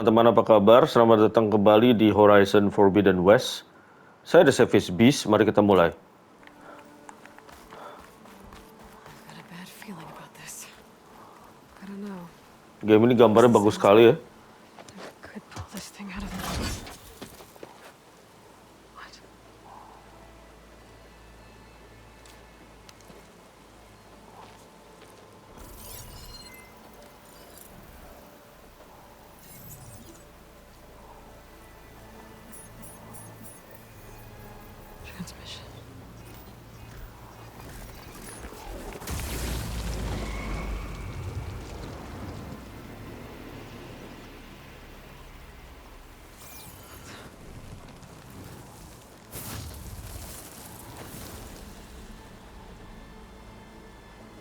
Teman-teman apa kabar? Selamat datang kembali di Horizon Forbidden West. Saya The Savage Beast, mari kita mulai. Game ini gambarnya bagus sekali ya. Transmission.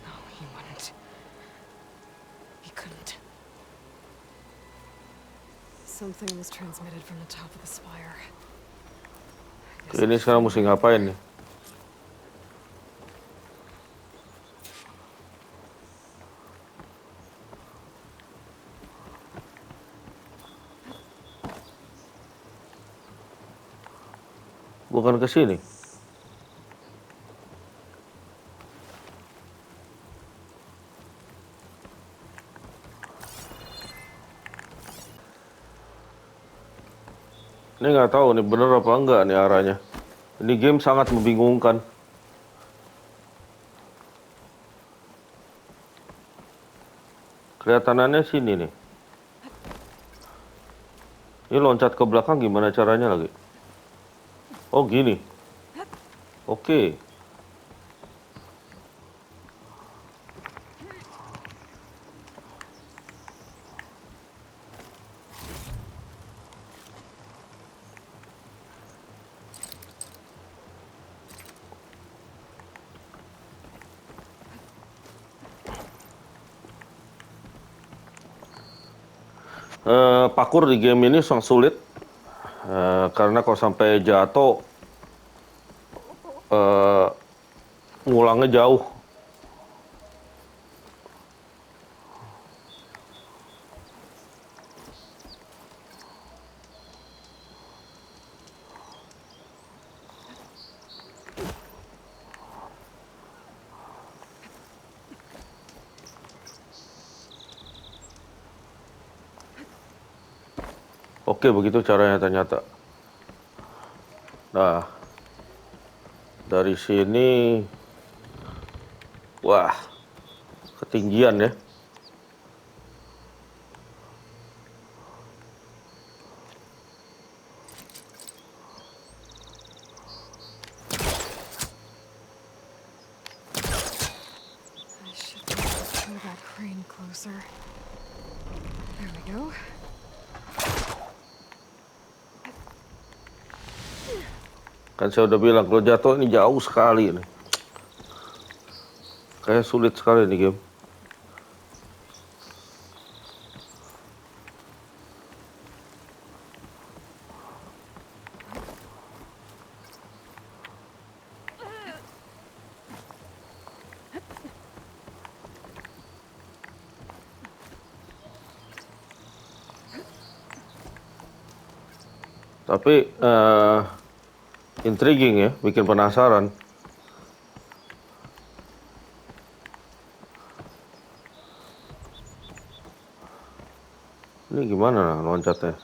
No, he wouldn't. He couldn't. Something was transmitted from the top of the spire. Ini sekarang mesti ngapain nih? Bukan ke sini. Ini nggak tahu nih bener apa enggak nih arahnya. Ini game sangat membingungkan. Kelihatannya sini nih. Ini loncat ke belakang gimana caranya lagi? Oh gini. Oke. Parkour di game ini sangat sulit karena kalau sampai jatuh ngulangnya jauh. Oke, begitu caranya ternyata. Nah, dari sini, wah, ketinggian ya. I should be able to pull that crane closer. There we go. Kan saya udah bilang, kalau jatuh ini jauh sekali nih. Kayak sulit sekali nih game. Tapi intriguing ya, bikin penasaran. Ini gimana loncatnya?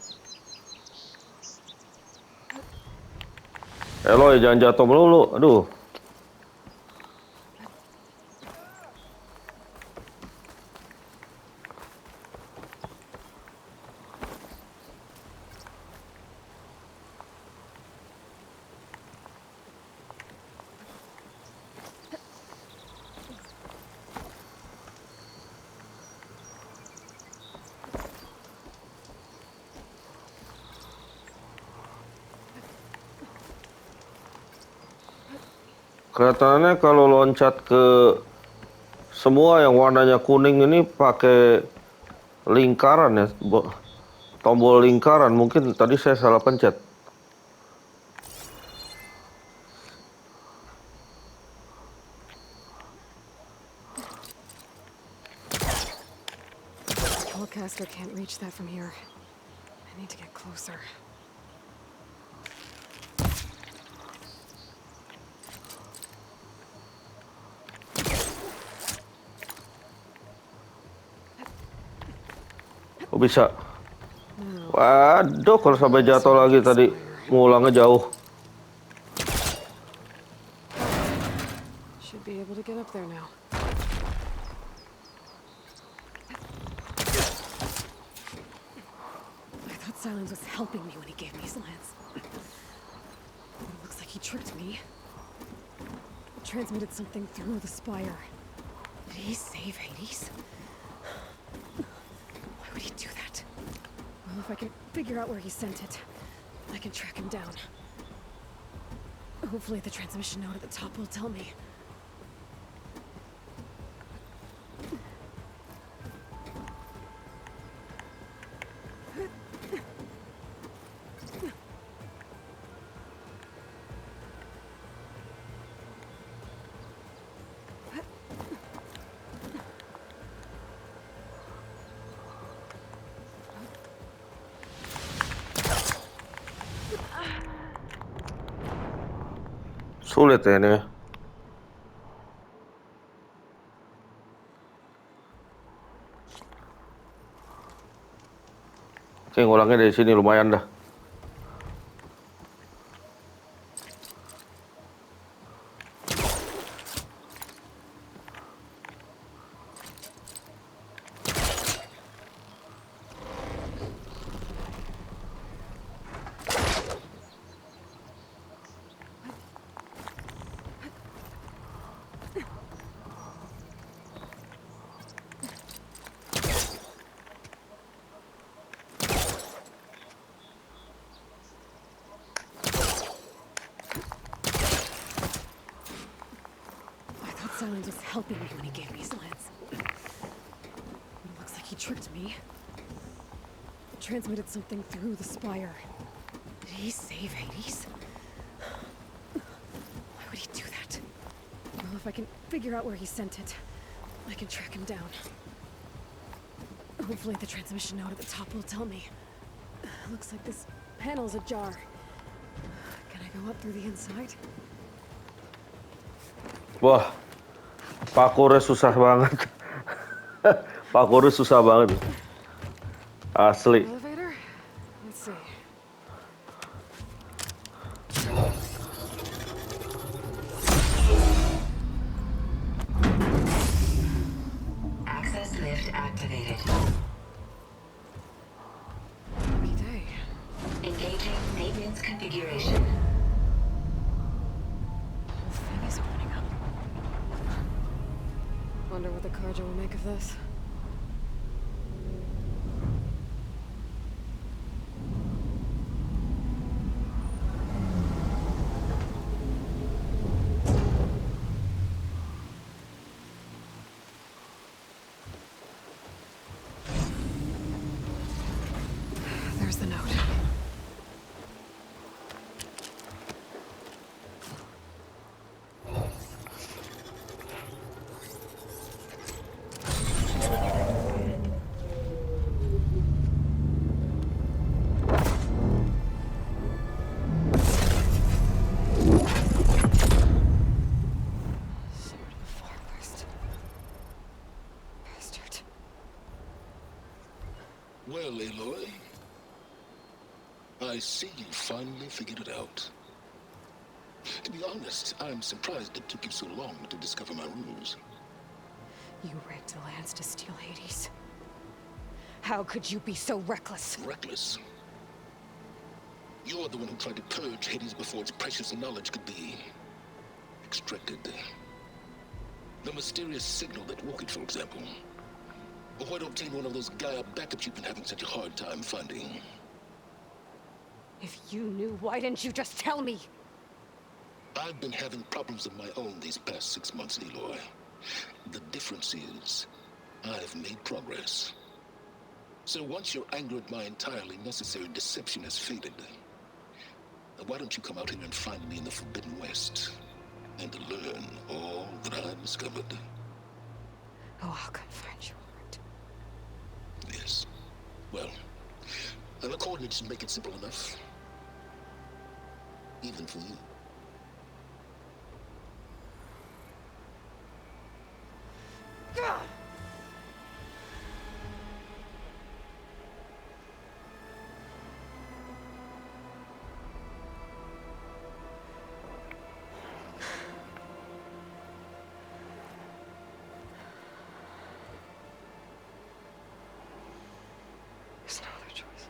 Eloy, jangan jatuh melulu. Aduh. Kelihatannya kalau loncat ke semua yang warnanya kuning ini pakai lingkaran ya, tombol lingkaran. Mungkin tadi saya salah pencet. Telecaster can't reach that from here. I need to get closer. Kok bisa? No. Waduh, kalau sampai jatuh lagi tadi, ngulangnya jauh. Should be able to get up there now. I thought Silence was helping me when he gave me his lance. It looks like he tricked me. It transmitted something through the spire. Did he save Hades? Why would he do that? Well, if I can figure out where he sent it, I can track him down. Hopefully the transmission note at the top will tell me. Sulit ya ini. Oke, ngulangnya dari sini lumayan dah. Silence was helping me when he gave me his lance. It looks like he tricked me. It transmitted something through the spire. Did he save Hades? Why would he do that? Well, if I can figure out where he sent it, I can track him down. Hopefully the transmission note at the top will tell me. Looks like this panel's ajar. Can I go up through the inside? Wah, parkournya susah banget. Parkournya susah banget. Asli. Elevator? Let's see. Access lift activated. Lucky day. Engaging maintenance configuration. The thing is opening up. Wonder what the Carja will make of this. There's the note. Sword of the Forest. Bastard. Well, Aloy, I see you finally figured it out. To be honest, I'm surprised it took you so long to discover my ruse. You rigged the lance to steal Hades. How could you be so reckless? Reckless. You're the one who tried to purge Hades before its precious knowledge could be extracted. The mysterious signal that woke it, for example. Or why don't obtain one of those Gaia backups you've been having such a hard time finding? If you knew, why didn't you just tell me? I've been having problems of my own these past 6 months, Aloy. The difference is, I've made progress. So once your anger at my entirely necessary deception has faded, why don't you come out here and find me in the Forbidden West, and learn all that I've discovered? Oh, I'll come find you, Art. Yes. Well, And the coordinates make it simple enough. Even for you. There's no other choice.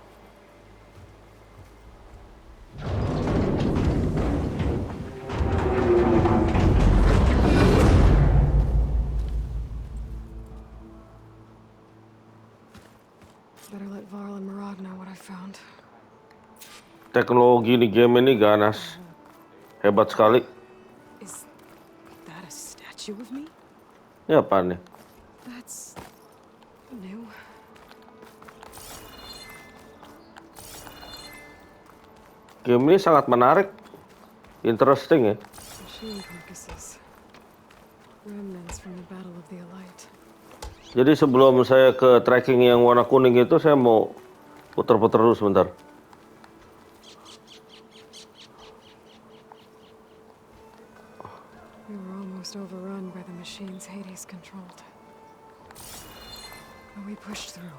Better let Varl and Murad know what I found. Teknologi di game ini ganas. Hebat sekali. Is that a statue of me? Ini apaan nih? That's new. Game ini sangat menarik. Interesting ya. Machine carcasses. Remnants from the Battle of the Elite. Jadi sebelum saya ke tracking yang warna kuning itu, saya mau putar-putar dulu sebentar. We were almost overrun by the machines Hades controlled. But we pushed through.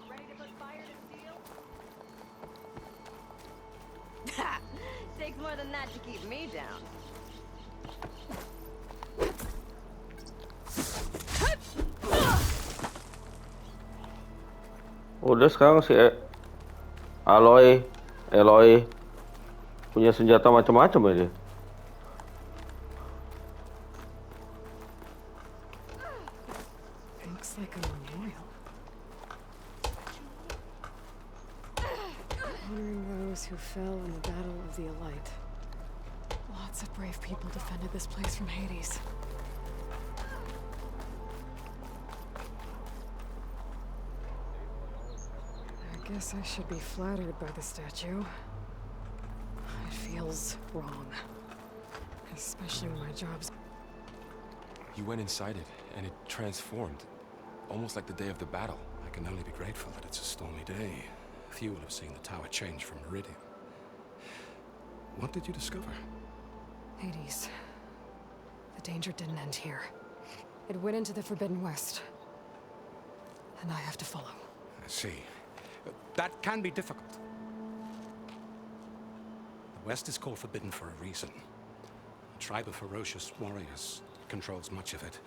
Ready to put fire to steel? Takes more than that to keep me down. Udah sekarang si Eloy punya senjata macam-macam aja. Looks like a memorial. Honoring those who fell in the Battle of the Elite. Lots of brave people defended this place from Hades. I guess I should be flattered by the statue. It feels wrong. Especially when my job's... You went inside it, and it transformed. Almost like the day of the battle. I can only be grateful that it's a stormy day. Few will have seen the tower change from Meridian. What did you discover? Hades. The danger didn't end here. It went into the Forbidden West. And I have to follow. I see. That can be difficult. The West is called Forbidden for a reason. A tribe of ferocious warriors controls much of it,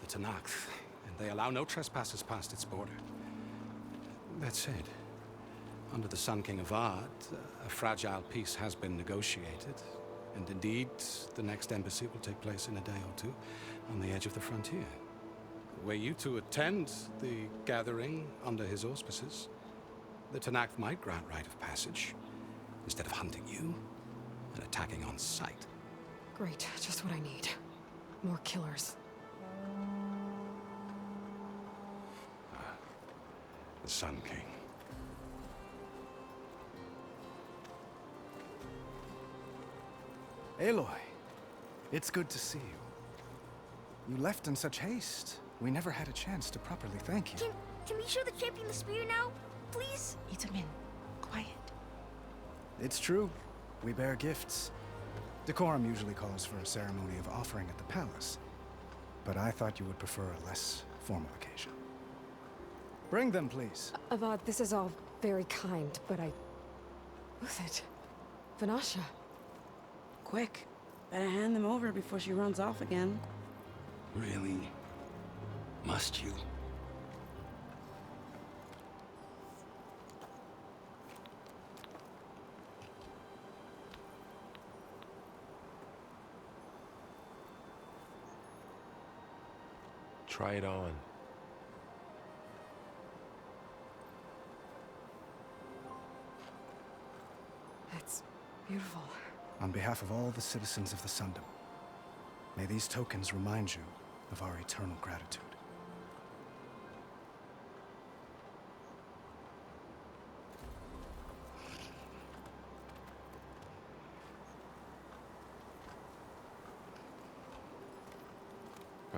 the TENAKTH, and they allow no trespassers past its border. That said, under the Sun King of Ard, a fragile peace has been negotiated, and indeed, the next embassy will take place in a day or two on the edge of the frontier. Were you to attend the gathering under his auspices, the TENAKTH might grant right of passage, instead of hunting you and attacking on sight. Great, just what I need. More killers. The Sun King. Aloy, it's good to see you. You left in such haste. We never had a chance to properly thank you. Can we show the champion the spear now? Please? Itamin, quiet. It's true. We bear gifts. Decorum usually calls for a ceremony of offering at the palace. But I thought you would prefer a less formal occasion. Bring them, please. Avad, this is all very kind, but I... Who's it? Vanasha. Quick. Better hand them over before she runs off again. Really? Must you? Try it on. It's beautiful. On behalf of all the citizens of the Sundom, may these tokens remind you of our eternal gratitude.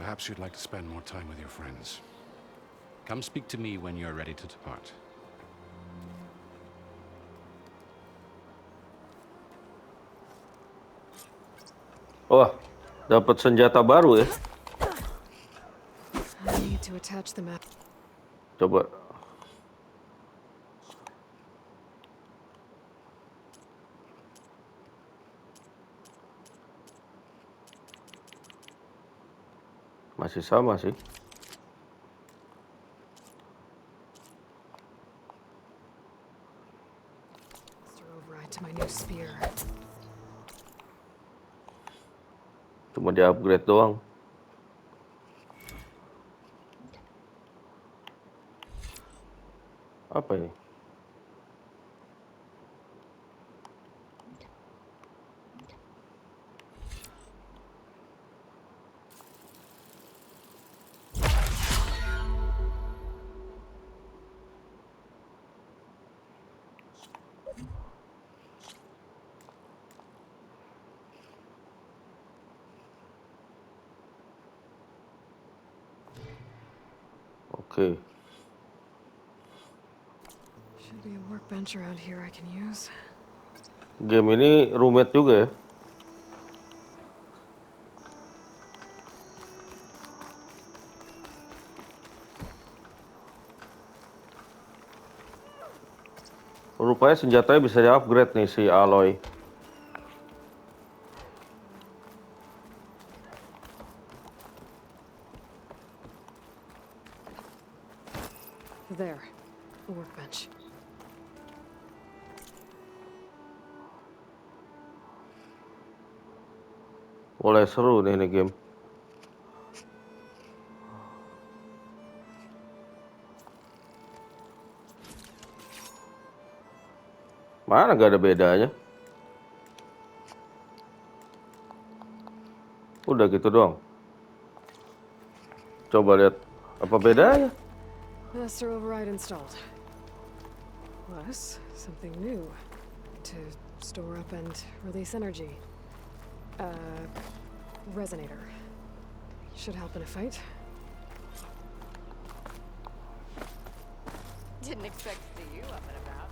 Perhaps you'd like to spend more time with your friends. Come speak to me when you're ready to depart. Wah, dapat senjata baru ya. I need to attach the map. Coba. Masih sama sih. Override to my new spear. Cuma di-upgrade doang. Apa ini? Oke. Should be a workbench around here I can use. Game ini rumit juga ya. Rupanya senjatanya bisa di-upgrade nih si Aloy. There, a workbench. Mulai seru nih ini game. Mana gak ada bedanya? Udah gitu doang. Coba lihat apa bedanya. Master override installed. Plus, something new. To store up and release energy. Resonator. Should help in a fight. Didn't expect to see you up and about.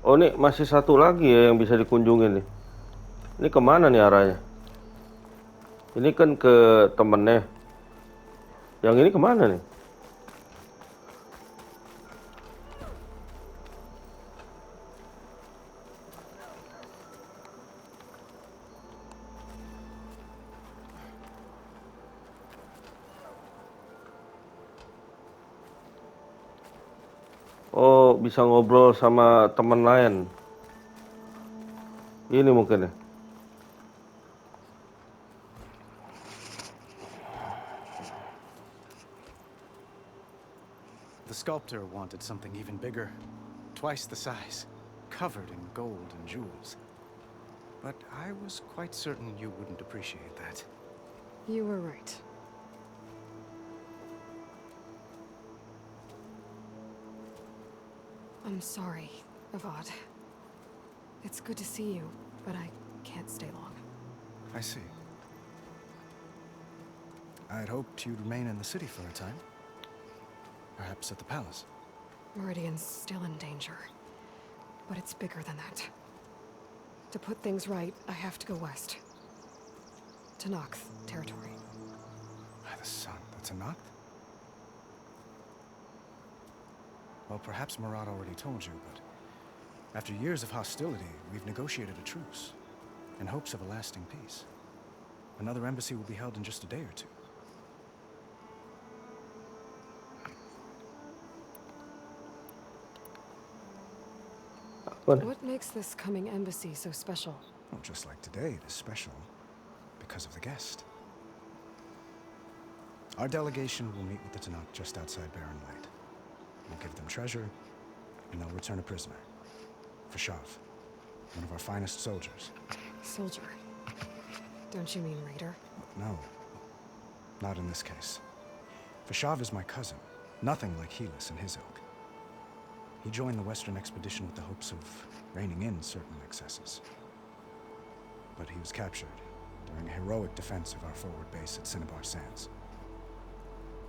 Oh, ini masih satu lagi ya yang bisa dikunjungin nih. Ini kemana nih arahnya? Ini kan ke temennya. Yang ini kemana nih? Oh, bisa ngobrol sama teman lain. Ini mungkin ya. The sculptor wanted something even bigger, twice the size, covered in gold and jewels. But I was quite certain you wouldn't appreciate that. You were right. I'm sorry, Avad. It's good to see you, but I can't stay long. I see. I'd hoped you'd remain in the city for a time. Perhaps at the palace. Meridian's still in danger. But it's bigger than that. To put things right, I have to go west. TENAKTH territory. By the sun, the TENAKTH? Well, perhaps Marat already told you, but after years of hostility, we've negotiated a truce in hopes of a lasting peace. Another embassy will be held in just a day or two. What makes this coming embassy so special? Well, just like today, it is special because of the guest. Our delegation will meet with the TENAKTH just outside Barren Light. We'll give them treasure, and they'll return a prisoner. For Shav. one of our finest soldiers. Soldier. Don't you mean raider? No, not in this case. Vashav is my cousin, nothing like Helis and his ilk. He joined the Western expedition with the hopes of reining in certain excesses. But he was captured during a heroic defense of our forward base at Cinnabar Sands,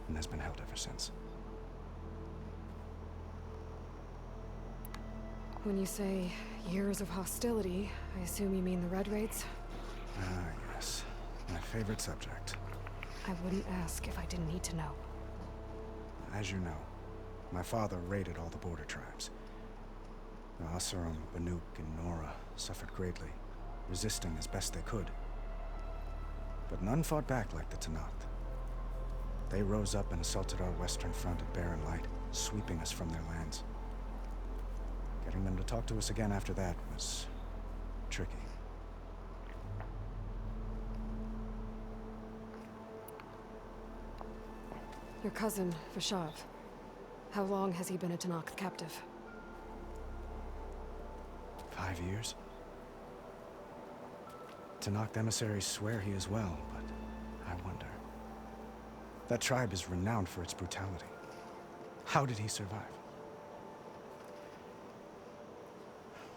and has been held ever since. When you say years of hostility, I assume you mean the Red Raids? Ah, yes. My favorite subject. I wouldn't ask if I didn't need to know. As you know, my father raided all the border tribes. The Asurum, Banuk, and Nora suffered greatly, resisting as best they could. But none fought back like the TENAKTH. They rose up and assaulted our western front at Barren Light, sweeping us from their lands. Getting them to talk to us again after that was tricky. Your cousin, Vashav. How long has he been a TENAKTH captive? 5 years? TENAKTH emissaries swear he is well, but I wonder. That tribe is renowned for its brutality. How did he survive?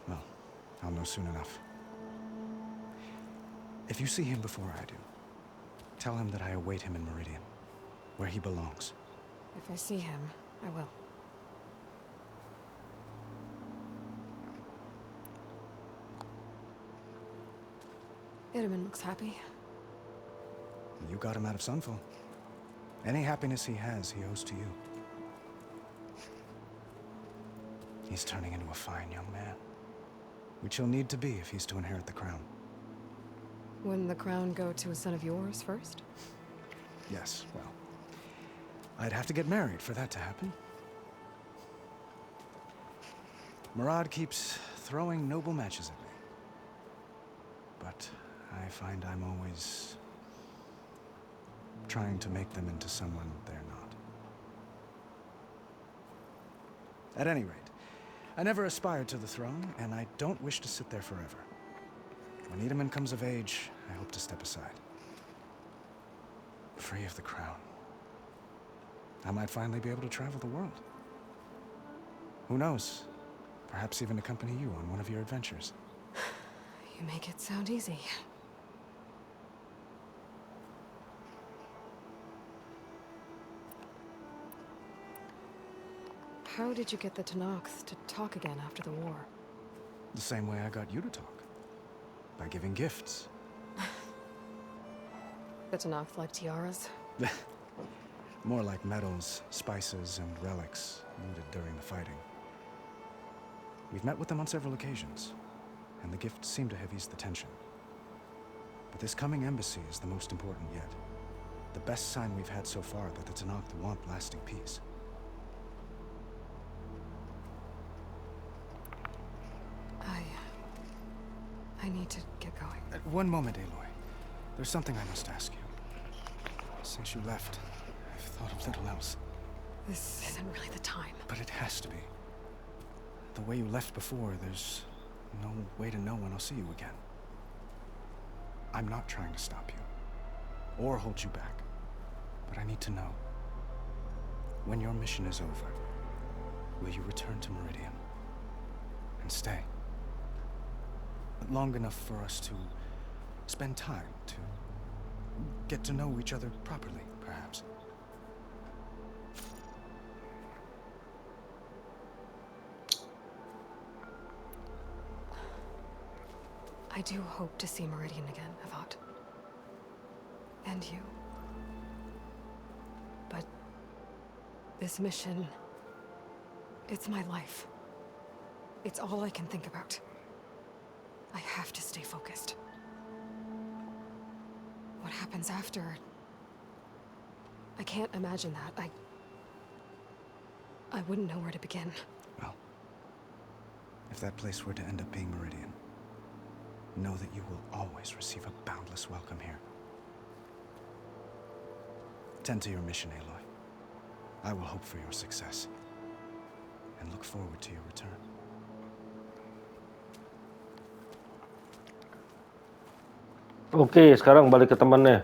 Well, I'll know soon enough. If you see him before I do, tell him that I await him in Meridian, where he belongs. If I see him, I will. Idaman looks happy. You got him out of Sunfall. Any happiness he has, he owes to you. He's turning into a fine young man, which he'll need to be if he's to inherit the crown. Wouldn't the crown go to a son of yours first? Yes, well, I'd have to get married for that to happen. Murad keeps throwing noble matches at me. But I find I'm always trying to make them into someone they're not. At any rate, I never aspired to the throne, and I don't wish to sit there forever. When Edaman comes of age, I hope to step aside. Free of the crown. I might finally be able to travel the world. Who knows? Perhaps even accompany you on one of your adventures. You make it sound easy. How did you get the TENAKTH to talk again after the war? The same way I got you to talk. By giving gifts. The TENAKTH like tiaras? More like medals, spices, and relics looted during the fighting. We've met with them on several occasions, and the gifts seem to have eased the tension. But this coming embassy is the most important yet. The best sign we've had so far that the TENAKTH want lasting peace. I need to get going. One moment, Aloy. There's something I must ask you. Since you left, I've thought of little else. This isn't really the time. But it has to be. The way you left before, there's no way to know when I'll see you again. I'm not trying to stop you, or hold you back. But I need to know, when your mission is over, will you return to Meridian? And stay? Long enough for us to spend time, to get to know each other properly, perhaps. I do hope to see Meridian again, Avat. And you. But this mission, it's my life. It's all I can think about. I have to stay focused. What happens after? I can't imagine that. I wouldn't know where to begin. Well, if that place were to end up being Meridian, know that you will always receive a boundless welcome here. Tend to your mission, Aloy. I will hope for your success, and look forward to your return. Oke, sekarang balik ke temannya.